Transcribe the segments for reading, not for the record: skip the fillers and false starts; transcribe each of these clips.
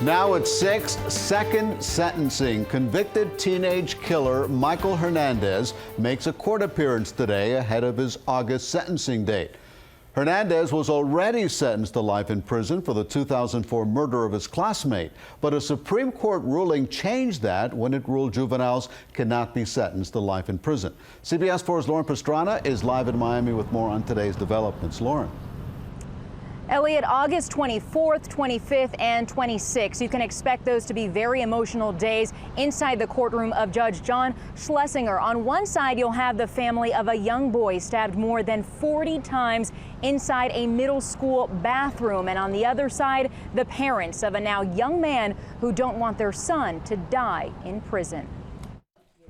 Now at 6, second sentencing. Convicted teenage killer Michael Hernandez makes a court appearance today ahead of his August sentencing date. Hernandez was already sentenced to life in prison for the 2004 murder of his classmate, but a Supreme Court ruling changed that when it ruled juveniles cannot be sentenced to life in prison. CBS 4's Lauren Pastrana is live in Miami with more on today's developments. Lauren. Elliot, August 24th, 25th, and 26th. You can expect those to be very emotional days inside the courtroom of Judge John Schlesinger. On one side, you'll have the family of a young boy stabbed more than 40 times inside a middle school bathroom. And on the other side, the parents of a now young man who don't want their son to die in prison.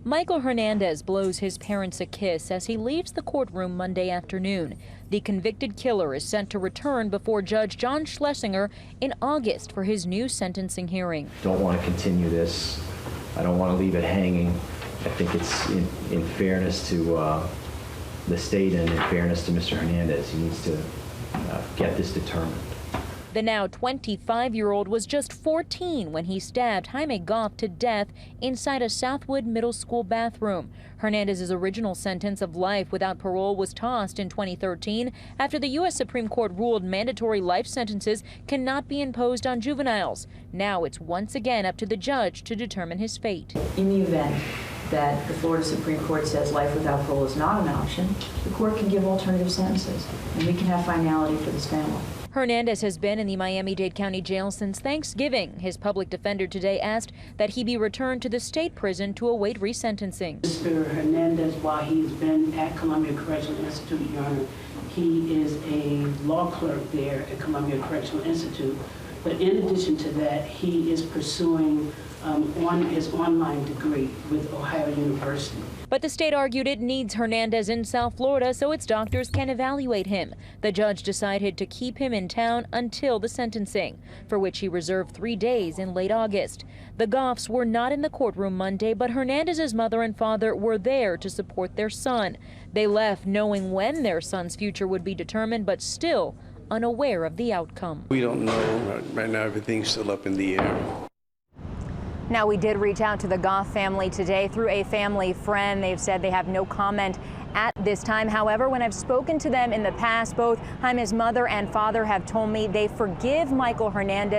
Michael Hernandez blows his parents a kiss as he leaves the courtroom Monday afternoon. The convicted killer is set to return before Judge John Schlesinger in August for his new sentencing hearing. Don't want to continue this. I don't want to leave it hanging. I think it's in fairness to the state and in fairness to Mr. Hernandez. He needs to get this determined. The now 25-year-old was just 14 when he stabbed Jaime Goff to death inside a Southwood Middle School bathroom. Hernandez's original sentence of life without parole was tossed in 2013 after the U.S. Supreme Court ruled mandatory life sentences cannot be imposed on juveniles. Now it's once again up to the judge to determine his fate. In the event that the Florida Supreme Court says life without parole is not an option, the court can give alternative sentences, and we can have finality for this family. Hernandez has been in the Miami-Dade County Jail since Thanksgiving. His public defender today asked that he be returned to the state prison to await resentencing. Mr. Hernandez, while he's been at Columbia Correctional Institute, Your Honor, he is a law clerk there at Columbia Correctional Institute. But in addition to that, he is pursuing his online degree with Ohio University. But the state argued it needs Hernandez in South Florida so its doctors can evaluate him. The judge decided to keep him in town until the sentencing, for which he reserved 3 days in late August. The Goffs were not in the courtroom Monday, but Hernandez's mother and father were there to support their son. They left knowing when their son's future would be determined, but still unaware of the outcome. We don't know. Right now, everything's still up in the air. Now, we did reach out to the Goff family today through a family friend. They've said they have no comment at this time. However, when I've spoken to them in the past, both Jaime's mother and father have told me they forgive Michael Hernandez.